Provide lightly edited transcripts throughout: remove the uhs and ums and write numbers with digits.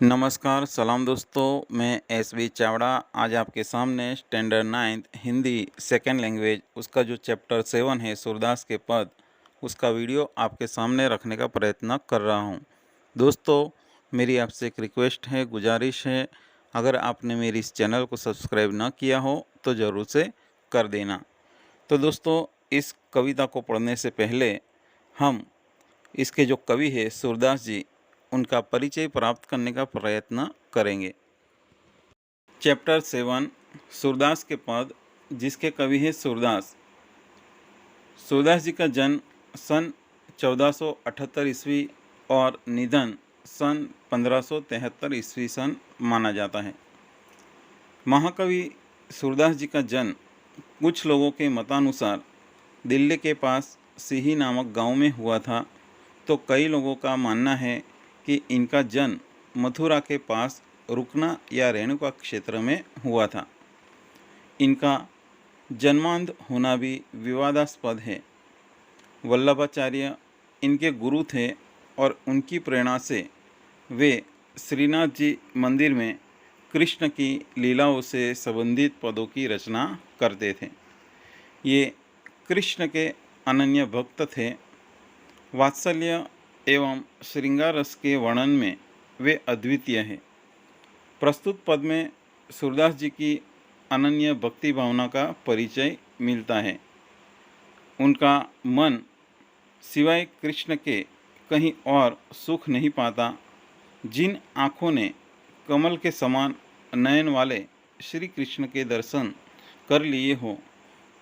नमस्कार, सलाम दोस्तों। मैं एसबी चावड़ा आज आपके सामने standard 9th Hindi second language उसका जो चैप्टर 7 है सूरदास के पद, उसका वीडियो आपके सामने रखने का प्रयत्न कर रहा हूं। दोस्तों, मेरी आपसे एक रिक्वेस्ट है, गुजारिश है, अगर आपने मेरी इस चैनल को सब्सक्राइब ना किया हो तो ज़रूर से कर देना। तो दोस्तों, इस कविता को पढ़ने से पहले हम इसके जो कवि है सूरदास जी, उनका परिचय प्राप्त करने का प्रयत्न करेंगे। चैप्टर 7 सूरदास के पद, जिसके कवि है सूरदास। सूरदास जी का जन्म सन 1478 ईस्वी और निधन सन 1573 ईस्वी सन माना जाता है। महाकवि सूरदास जी का जन्म कुछ लोगों के मतानुसार दिल्ली के पास सिही नामक गांव में हुआ था, तो कई लोगों का मानना है कि इनका जन्म मथुरा के पास रुकना या रेणुका क्षेत्र में हुआ था। इनका जन्मांध होना भी विवादास्पद है। वल्लभाचार्य इनके गुरु थे और उनकी प्रेरणा से वे श्रीनाथ जी मंदिर में कृष्ण की लीलाओं से संबंधित पदों की रचना करते थे। ये कृष्ण के अनन्य भक्त थे। वात्सल्य एवं श्रृंगार रस के वर्णन में वे अद्वितीय हैं। प्रस्तुत पद में सूरदास जी की अनन्य भक्ति भावना का परिचय मिलता है। उनका मन सिवाय कृष्ण के कहीं और सुख नहीं पाता। जिन आँखों ने कमल के समान नयन वाले श्री कृष्ण के दर्शन कर लिए हो,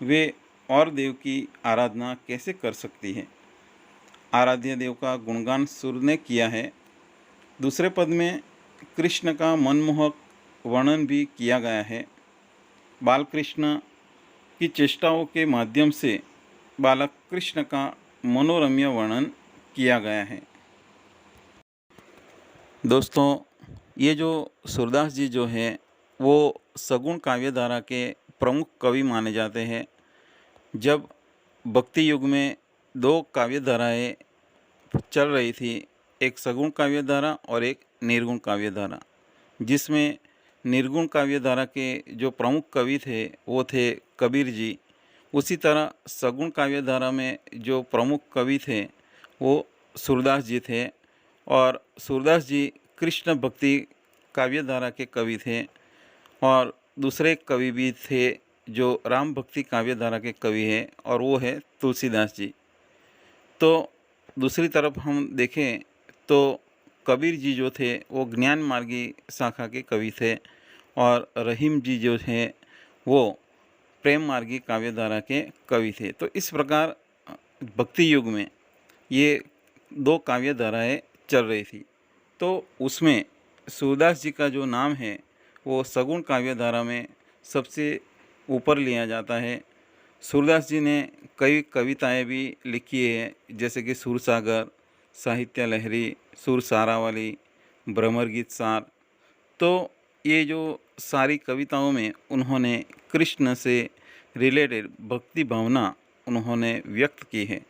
वे और देव की आराधना कैसे कर सकती है। आराध्य देव का गुणगान सुर ने किया है। दूसरे पद में कृष्ण का मनमोहक वर्णन भी किया गया है। बाल कृष्ण की चेष्टाओं के माध्यम से बालक कृष्ण का मनोरम्य वर्णन किया गया है। दोस्तों, ये जो सूरदास जी जो है वो सगुण काव्यधारा के प्रमुख कवि माने जाते हैं। जब भक्ति युग में दो काव्यधाराएं चल रही थी, एक सगुण काव्यधारा और एक निर्गुण काव्यधारा, जिसमें निर्गुण काव्यधारा के जो प्रमुख कवि थे वो थे कबीर जी। उसी तरह सगुण काव्यधारा में जो प्रमुख कवि थे वो सूरदास जी थे। और सूरदास जी कृष्ण भक्ति काव्यधारा के कवि थे और दूसरे कवि भी थे जो राम भक्ति काव्यधारा के कवि हैं, और वो है तुलसीदास जी। तो दूसरी तरफ हम देखें तो कबीर जी जो थे वो ज्ञान मार्गी शाखा के कवि थे और रहीम जी जो हैं वो प्रेम मार्गी काव्यधारा के कवि थे। तो इस प्रकार भक्ति युग में ये दो काव्यधाराएं चल रही थी। तो उसमें सूरदास जी का जो नाम है वो सगुण काव्यधारा में सबसे ऊपर लिया जाता है। सूरदास जी ने कई कविताएं भी लिखी है, जैसे कि सूरसागर, साहित्य लहरी, सुर सारावली, भ्रमर गीत सार। तो ये जो सारी कविताओं में उन्होंने कृष्ण से रिलेटेड भक्ति भावना उन्होंने व्यक्त की है।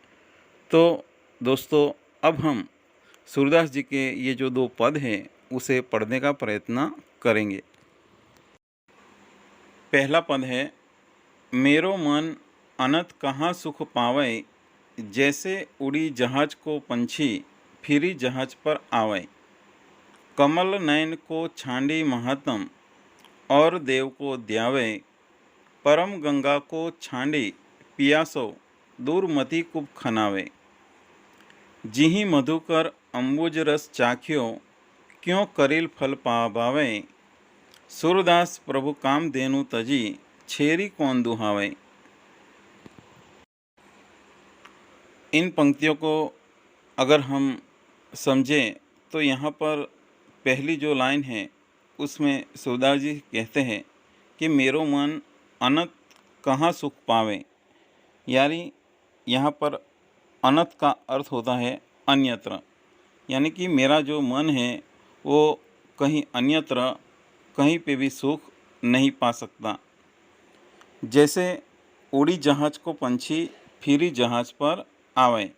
तो दोस्तों, अब हम सूरदास जी के ये जो दो पद हैं उसे पढ़ने का प्रयत्न करेंगे। पहला पद है, मेरो मन अनत कहाँ सुख पावै, जैसे उड़ी जहाज को पंछी फिरी जहाज पर आवै। कमल नयन को छांडी महात्म और देव को द्यावै, परम गंगा को छांडी पियासो दूर मति कुब खनावे। जिहि मधुकर अंबुज रस चाख्यो, क्यों करिल फल पावावे। सूरदास प्रभु काम देनु तजी, छेरी कौन दुहावे। इन पंक्तियों को अगर हम समझें तो यहाँ पर पहली जो लाइन है उसमें सूरदास जी कहते हैं कि मेरो मन अनंत कहाँ सुख पावे। यानी यहाँ पर अनंत का अर्थ होता है अन्यत्र, यानी कि मेरा जो मन है वो कहीं अन्यत्र कहीं पे भी सुख नहीं पा सकता। जैसे उड़ी जहाज को पंछी फिरी जहाज पर आवे,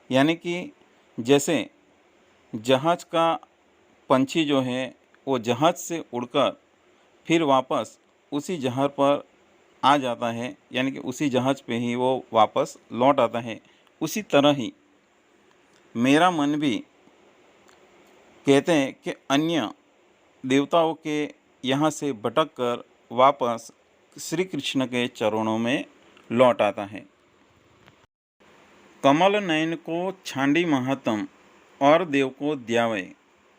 यानी कि जैसे जहाज का पंछी जो है वो जहाज़ से उड़कर फिर वापस उसी जहाज़ पर आ जाता है, यानी कि उसी जहाज़ पे ही वो वापस लौट आता है, उसी तरह ही मेरा मन भी कहते हैं कि अन्य देवताओं के यहाँ से भटक कर वापस श्री कृष्ण के चरणों में लौट आता है। कमल नयन को छांडी महात्म और देव को द्यावय।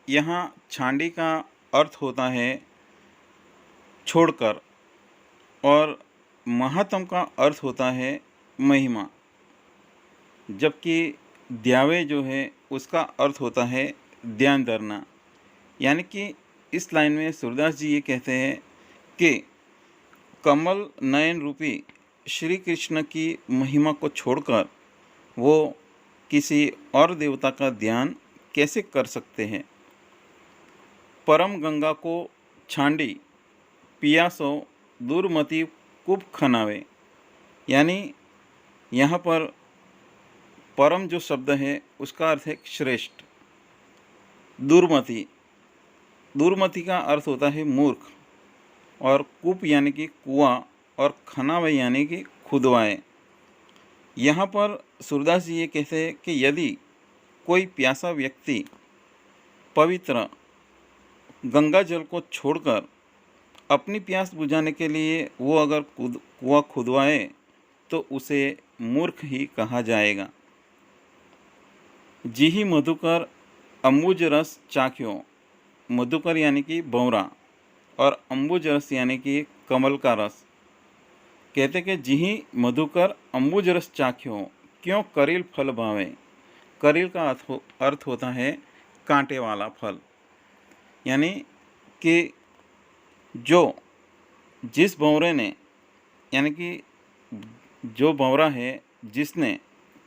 यहाँ छांडी का अर्थ होता है छोड़कर और महात्म का अर्थ होता है महिमा, जबकि द्यावे जो है उसका अर्थ होता है ध्यान धरना। यानी कि इस लाइन में सूरदास जी ये कहते हैं कि कमल नयन रूपी श्री कृष्ण की महिमा को छोड़कर वो किसी और देवता का ध्यान कैसे कर सकते हैं। परम गंगा को छांडी पियासो दुर्मति कुब खनावे। यानी यहाँ पर परम जो शब्द है उसका अर्थ है श्रेष्ठ। दुर्मति, दुर्मति का अर्थ होता है मूर्ख, और कूप यानी कि कुआं, और खनावे यानी कि खुदवाए। यहाँ पर सूरदास जी ये कहते हैं कि यदि कोई प्यासा व्यक्ति पवित्र गंगा जल को छोड़कर अपनी प्यास बुझाने के लिए वो अगर कुआं खुदवाए तो उसे मूर्ख ही कहा जाएगा। जी मधुकर अम्बुज रस चाख्यो। मधुकर यानी कि भंवरा और अम्बुज रस यानी कि कमल का रस। कहते कि जिही मधुकर अम्बुज रस चाख्यो क्यों करील फल भावे। करील का अर्थ होता है कांटे वाला फल। यानी कि जिस भंवरे ने, यानी कि जो भंवरा है जिसने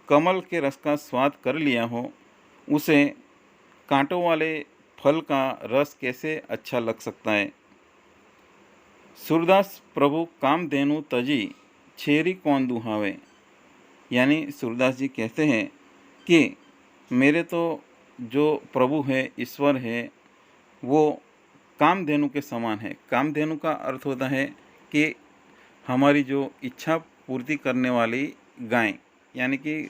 कमल के रस का स्वाद कर लिया हो, उसे कांटों वाले फल का रस कैसे अच्छा लग सकता है। सूरदास प्रभु कामधेनु तजी छेरी कौन दुहावे। यानी सूरदास जी कहते हैं कि मेरे तो जो प्रभु है, ईश्वर है, वो कामधेनु के समान है। कामधेनु का अर्थ होता है कि हमारी जो इच्छा पूर्ति करने वाली गाय। यानी कि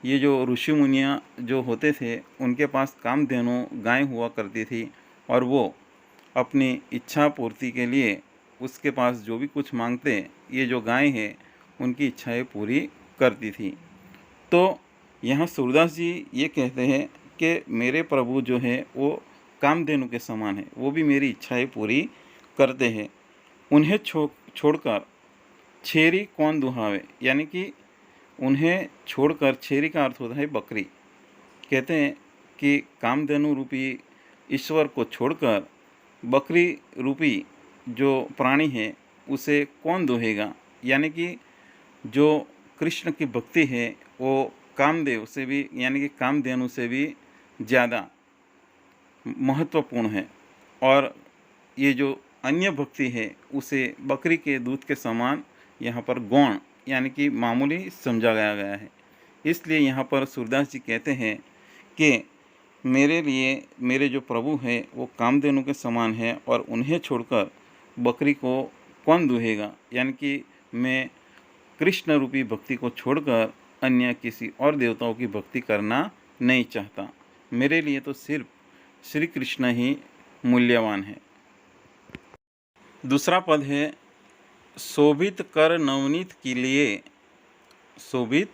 ये जो ऋषि मुनियाँ जो होते थे उनके पास कामधेनु गाय हुआ करती थी, और वो अपनी इच्छा पूर्ति के लिए उसके पास जो भी कुछ मांगते, ये जो गाय है उनकी इच्छाएं पूरी करती थी। तो यहाँ सूरदास जी ये कहते हैं कि मेरे प्रभु जो है वो कामधेनु के समान है, वो भी मेरी इच्छाएं पूरी करते हैं। उन्हें छोड़कर छेरी कौन दुहावे। यानी कि उन्हें छोड़कर, छेरी का अर्थ होता है बकरी। कहते हैं कि कामधेनु रूपी ईश्वर को छोड़कर बकरी रूपी जो प्राणी है उसे कौन दोहेगा। यानी कि जो कृष्ण की भक्ति है वो कामदेव से भी, यानी कि कामधेनु से भी ज़्यादा महत्वपूर्ण है, और ये जो अन्य भक्ति है उसे बकरी के दूध के समान यहाँ पर गौण यानी कि मामूली समझा गया है। इसलिए यहाँ पर सूरदास जी कहते हैं कि मेरे लिए मेरे जो प्रभु हैं वो कामधेनु के समान है, और उन्हें छोड़कर बकरी को कौन दूहेगा। यानी कि मैं कृष्ण रूपी भक्ति को छोड़कर अन्य किसी और देवताओं की भक्ति करना नहीं चाहता। मेरे लिए तो सिर्फ श्री कृष्ण ही मूल्यवान है। दूसरा पद है शोभित कर नवनीत के लिए। शोभित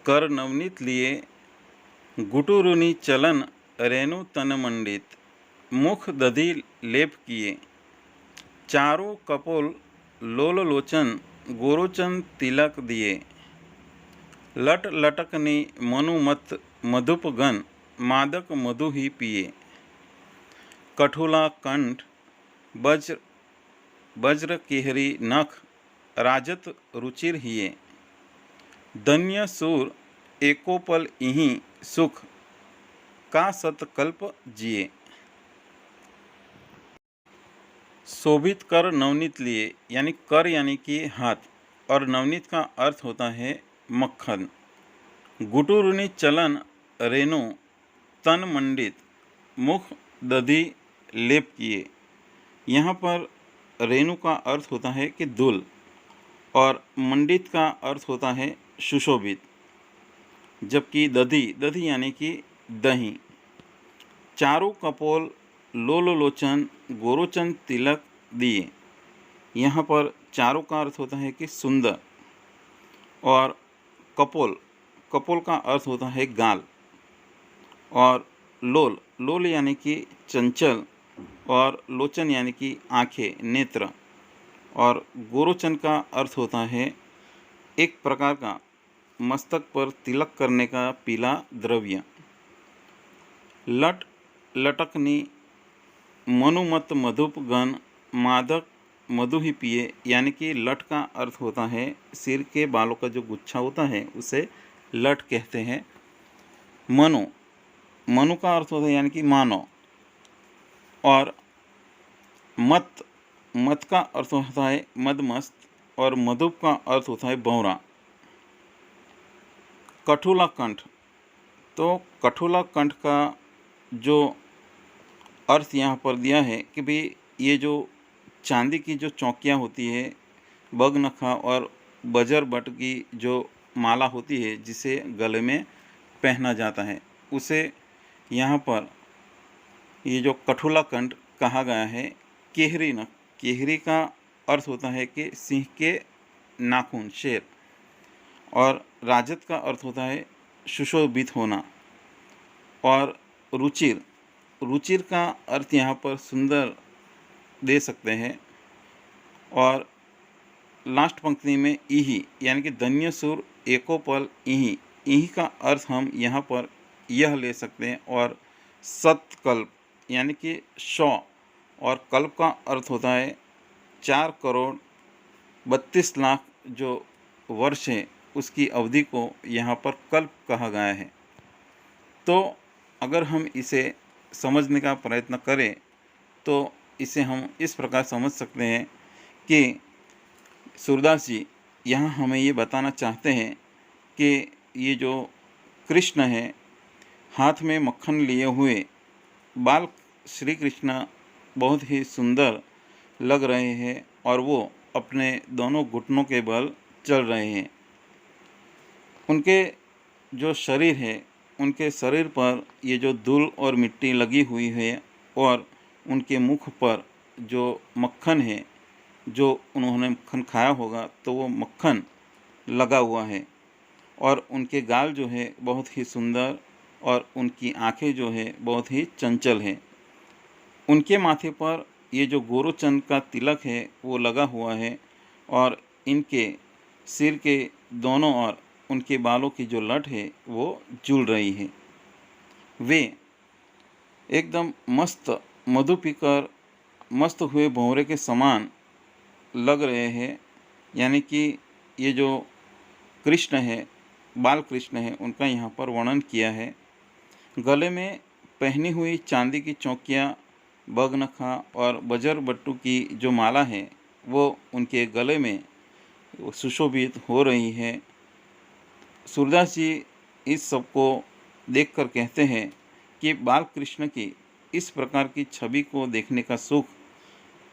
कर नवनीत लिए गुटुरुनी चलन रेणु तन मंडित मुख दधि लेप किए चारों कपोल लोल लोचन गोरोचन तिलक दिए लट लटकनी मनुमत मधुपगन मादक मधु ही पिए कठोला कंठ वज्र केहरी नख राजत रुचिर हिए धन्य सूर एकोपल इहीं सुख का सतकल्प जिए। शोभित कर नवनीत लिए, यानी कर यानी कि हाथ, और नवनीत का अर्थ होता है मक्खन। गुटुरुनी चलन रेणु तन मंडित मुख दधि लेप किए। यहाँ पर रेणु का अर्थ होता है कि दुल, और मंडित का अर्थ होता है सुशोभित, जबकि दधी दधी यानी कि दही। चारु कपोल लोलोलोचन गोरोचन तिलक दिए। यहाँ पर चारु का अर्थ होता है कि सुंदर, और कपोल कपोल का अर्थ होता है गाल, और लोल लोल यानी कि चंचल, और लोचन यानी कि आँखें, नेत्र, और गोरोचन का अर्थ होता है एक प्रकार का मस्तक पर तिलक करने का पीला द्रव्य। लट लटकनी मनुमत मधुप गण मादक मधु ही पिए, यानी कि लट का अर्थ होता है सिर के बालों का जो गुच्छा होता है उसे लट कहते हैं। मनु मनु का अर्थ होता है यानी कि मानव, और मत मत का अर्थ होता है मदमस्त, और मधुप का अर्थ होता है बौरा। कठुला कंठ, तो कठुला कंठ का जो अर्थ यहाँ पर दिया है कि भाई ये जो चांदी की जो चौकियाँ होती है, बगनखा और बजर बट की जो माला होती है जिसे गले में पहना जाता है, उसे यहाँ पर ये जो कठुला कंठ कहा गया है। केहरी नख, केहरी का अर्थ होता है कि सिंह के नाखून, शेर, और राजत का अर्थ होता है सुशोभित होना। और रुचिर रुचिर का अर्थ यहाँ पर सुंदर दे सकते हैं। और लास्ट पंक्ति में इही यानी कि धन्य सुर एकोपल इही, इही का अर्थ हम यहाँ पर यह ले सकते हैं। और सतकल्प यानी कि 100, और कल्प का अर्थ होता है 4 करोड़ 32 लाख जो वर्ष है उसकी अवधि को यहाँ पर कल्प कहा गया है। तो अगर हम इसे समझने का प्रयत्न करें तो इसे हम इस प्रकार समझ सकते हैं कि सूरदास जी यहाँ हमें ये बताना चाहते हैं कि ये जो कृष्ण है हाथ में मक्खन लिए हुए, बाल श्री कृष्ण बहुत ही सुंदर लग रहे हैं और वो अपने दोनों घुटनों के बल चल रहे हैं। उनके जो शरीर है, उनके शरीर पर ये जो धूल और मिट्टी लगी हुई है, और उनके मुख पर जो मक्खन है, जो उन्होंने मक्खन खाया होगा तो वो मक्खन लगा हुआ है, और उनके गाल जो है बहुत ही सुंदर, और उनकी आंखें जो है बहुत ही चंचल है। उनके माथे पर ये जो गोरोचन का तिलक है वो लगा हुआ है, और इनके सिर के दोनों ओर उनके बालों की जो लट है वो झूल रही है। वे एकदम मस्त मधु पीकर मस्त हुए भंवरे के समान लग रहे हैं। यानी कि ये जो कृष्ण है, बाल कृष्ण है, उनका यहाँ पर वर्णन किया है। गले में पहनी हुई चांदी की चौकियाँ, बगनखा और बजर बट्टू की जो माला है वो उनके गले में सुशोभित हो रही है। सूरदास जी इस सब को देखकर कहते हैं कि बाल कृष्ण की इस प्रकार की छवि को देखने का सुख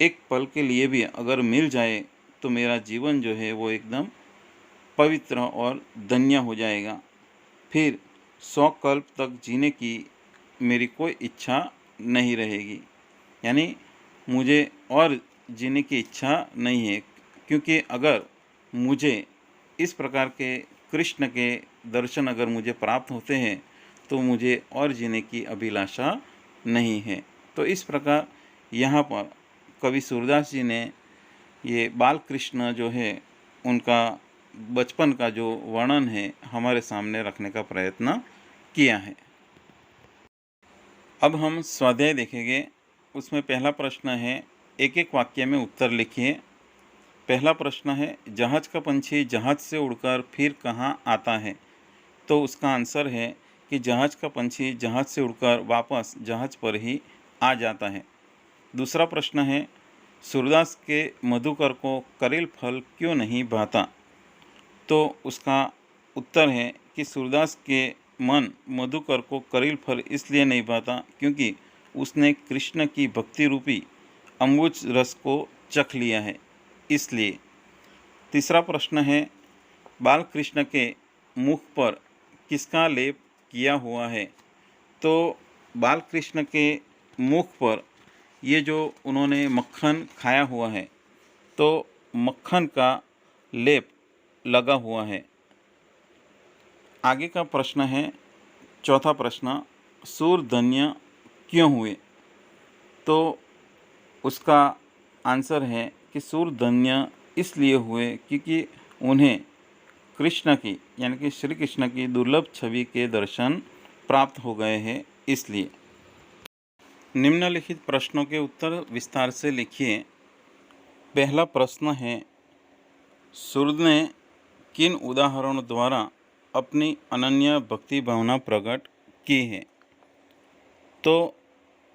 एक पल के लिए भी अगर मिल जाए तो मेरा जीवन जो है वो एकदम पवित्र और धन्य हो जाएगा। फिर 100 कल्प तक जीने की मेरी कोई इच्छा नहीं रहेगी। यानी मुझे और जीने की इच्छा नहीं है, क्योंकि अगर मुझे इस प्रकार के कृष्ण के दर्शन अगर मुझे प्राप्त होते हैं तो मुझे और जीने की अभिलाषा नहीं है। तो इस प्रकार यहाँ पर कवि सूरदास जी ने ये बाल कृष्ण जो है उनका बचपन का जो वर्णन है हमारे सामने रखने का प्रयत्न किया है। अब हम स्वाध्याय देखेंगे। उसमें पहला प्रश्न है, एक एक वाक्य में उत्तर लिखिए। पहला प्रश्न है, जहाज का पंछी जहाज से उड़कर फिर कहाँ आता है? तो उसका आंसर है कि जहाज का पंछी जहाज से उड़कर वापस जहाज पर ही आ जाता है। दूसरा प्रश्न है, सूरदास के मधुकर को करील फल क्यों नहीं भाता? तो उसका उत्तर है कि सूरदास के मन मधुकर को करील फल इसलिए नहीं भाता क्योंकि उसने कृष्ण की भक्ति रूपी अम्बुज रस को चख लिया है, इसलिए। तीसरा प्रश्न है, बाल कृष्ण के मुख पर किसका लेप किया हुआ है? तो बाल कृष्ण के मुख पर ये जो उन्होंने मक्खन खाया हुआ है, तो मक्खन का लेप लगा हुआ है। आगे का प्रश्न है, चौथा प्रश्न, सूरधन्य क्यों हुए? तो उसका आंसर है कि सूरधन्य इसलिए हुए क्योंकि उन्हें कृष्ण की यानी कि श्री कृष्ण की दुर्लभ छवि के दर्शन प्राप्त हो गए हैं, इसलिए। निम्नलिखित प्रश्नों के उत्तर विस्तार से लिखिए। पहला प्रश्न है, सूर्य ने किन उदाहरणों द्वारा अपनी अनन्य भक्ति भावना प्रकट की है? तो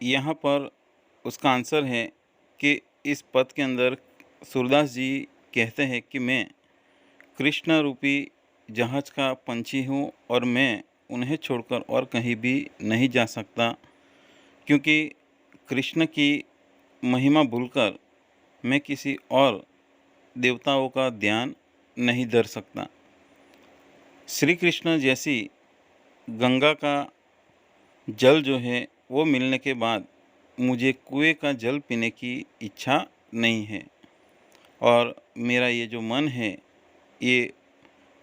यहाँ पर उसका आंसर है कि इस पद के अंदर सूरदास जी कहते हैं कि मैं कृष्ण रूपी जहाज का पंछी हूँ और मैं उन्हें छोड़कर और कहीं भी नहीं जा सकता, क्योंकि कृष्ण की महिमा भूलकर मैं किसी और देवताओं का ध्यान नहीं धर सकता। श्री कृष्ण जैसी गंगा का जल जो है वो मिलने के बाद मुझे कुएं का जल पीने की इच्छा नहीं है, और मेरा ये जो मन है ये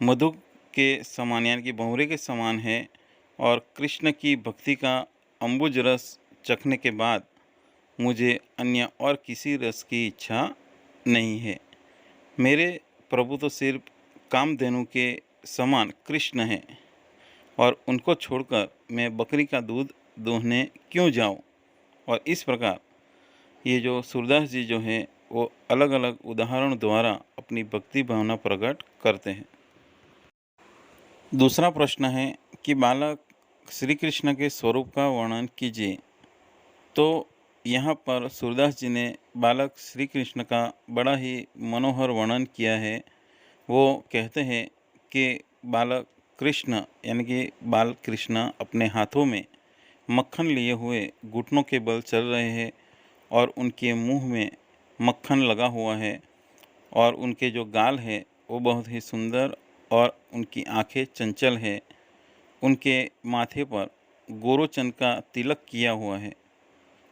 मधु के समान यानी कि भंवरे के समान है, और कृष्ण की भक्ति का अम्बुज रस चखने के बाद मुझे अन्य और किसी रस की इच्छा नहीं है। मेरे प्रभु तो सिर्फ कामधेनु के समान कृष्ण हैं, और उनको छोड़कर मैं बकरी का दूध दूहने क्यों जाऊं? और इस प्रकार ये जो सूरदास जी जो हैं वो अलग अलग उदाहरण द्वारा अपनी भक्ति भावना प्रकट करते हैं। दूसरा प्रश्न है कि बालक श्री कृष्ण के स्वरूप का वर्णन कीजिए। तो यहाँ पर सूरदास जी ने बालक श्री कृष्ण का बड़ा ही मनोहर वर्णन किया है। वो कहते हैं कि बालक कृष्ण यानी कि बाल कृष्ण अपने हाथों में मक्खन लिए हुए घुटनों के बल चल रहे हैं, और उनके मुंह में मक्खन लगा हुआ है, और उनके जो गाल है वो बहुत ही सुंदर, और उनकी आंखें चंचल है। उनके माथे पर गोरोचन का तिलक किया हुआ है,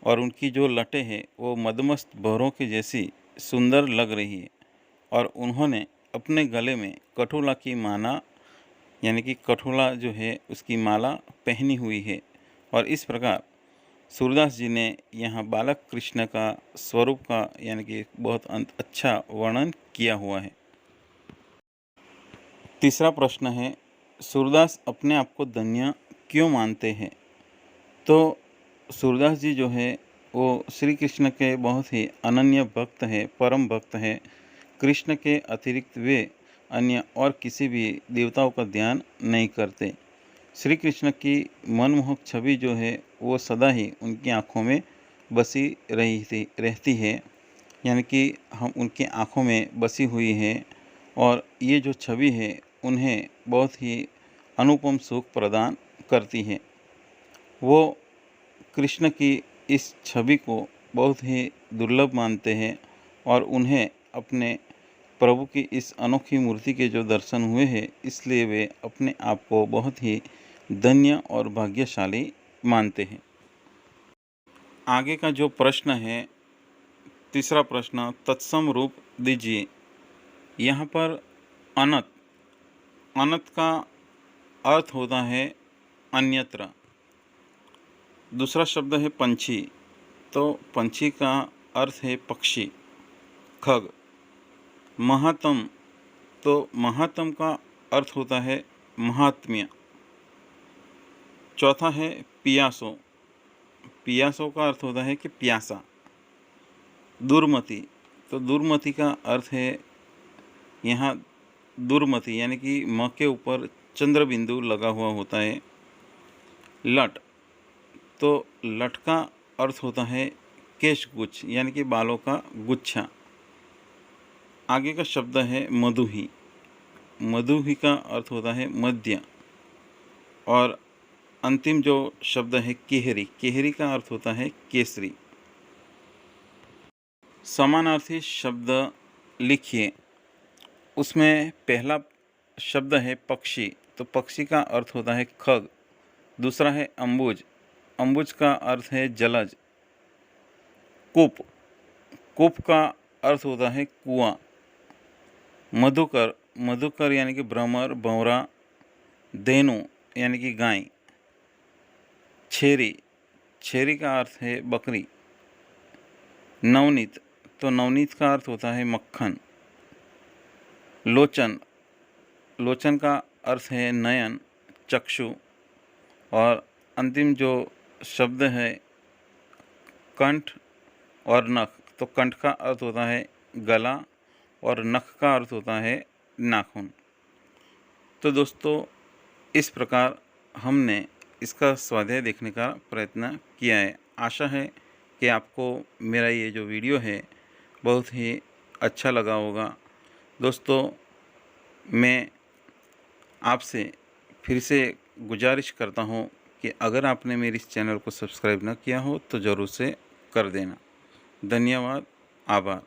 और उनकी जो लटें हैं वो मदमस्त भौरों के जैसी सुंदर लग रही है, और उन्होंने अपने गले में कठोला की माला यानी कि कठोला जो है उसकी माला पहनी हुई है। और इस प्रकार सूरदास जी ने यहाँ बालक कृष्ण का स्वरूप का यानी कि बहुत अच्छा वर्णन किया हुआ है। तीसरा प्रश्न है, सूरदास अपने आप को धन्य क्यों मानते हैं? तो सूरदास जी जो है वो श्री कृष्ण के बहुत ही अनन्य भक्त है, परम भक्त है। कृष्ण के अतिरिक्त वे अन्य और किसी भी देवताओं का ध्यान नहीं करते। श्री कृष्ण की मनमोहक छवि जो है वो सदा ही उनकी आँखों में बसी रहती है, यानी कि हम उनकी आँखों में बसी हुई है, और ये जो छवि है उन्हें बहुत ही अनुपम सुख प्रदान करती है। वो कृष्ण की इस छवि को बहुत ही दुर्लभ मानते हैं, और उन्हें अपने प्रभु की इस अनोखी मूर्ति के जो दर्शन हुए हैं, इसलिए वे अपने आप को बहुत ही धन्य और भाग्यशाली मानते हैं। आगे का जो प्रश्न है, तीसरा प्रश्न, तत्सम रूप दीजिए। यहाँ पर अनंत अनंत का अर्थ होता है अन्यत्र। दूसरा शब्द है पंछी, तो पंछी का अर्थ है पक्षी, खग। महात्म, तो महात्म का अर्थ होता है महात्म्य। चौथा है पियासो, पियासो का अर्थ होता है कि प्यासा। दुर्मति, तो दुर्मति का अर्थ है यहाँ दुर्मति यानी कि म के ऊपर चंद्र बिंदु लगा हुआ होता है। लट, तो लट का अर्थ होता है केश गुच्छ यानी कि बालों का गुच्छा। आगे का शब्द है मधुही, मधुही का अर्थ होता है मध्य। और अंतिम जो शब्द है केहरी, केहरी का अर्थ होता है केसरी। समानार्थी शब्द लिखिए। उसमें पहला शब्द है पक्षी, तो पक्षी का अर्थ होता है खग। दूसरा है अम्बुज, अम्बुज का अर्थ है जलज। कूप, कूप का अर्थ होता है कुआं। मधुकर, मधुकर यानी कि भ्रमर, भंवरा। धेनु यानी कि गाय। छेरी, छेरी का अर्थ है बकरी। नवनीत, तो नवनीत का अर्थ होता है मक्खन। लोचन, लोचन का अर्थ है नयन, चक्षु। और अंतिम जो शब्द है कंठ और नख, तो कंठ का अर्थ होता है गला और नख का अर्थ होता है नाखून। तो दोस्तों, इस प्रकार हमने इसका स्वाध्याय देखने का प्रयत्न किया है। आशा है कि आपको मेरा ये जो वीडियो है बहुत ही अच्छा लगा होगा। दोस्तों, मैं आपसे फिर से गुजारिश करता हूँ कि अगर आपने मेरे इस चैनल को सब्सक्राइब न किया हो तो ज़रूर से कर देना। धन्यवाद, आभार।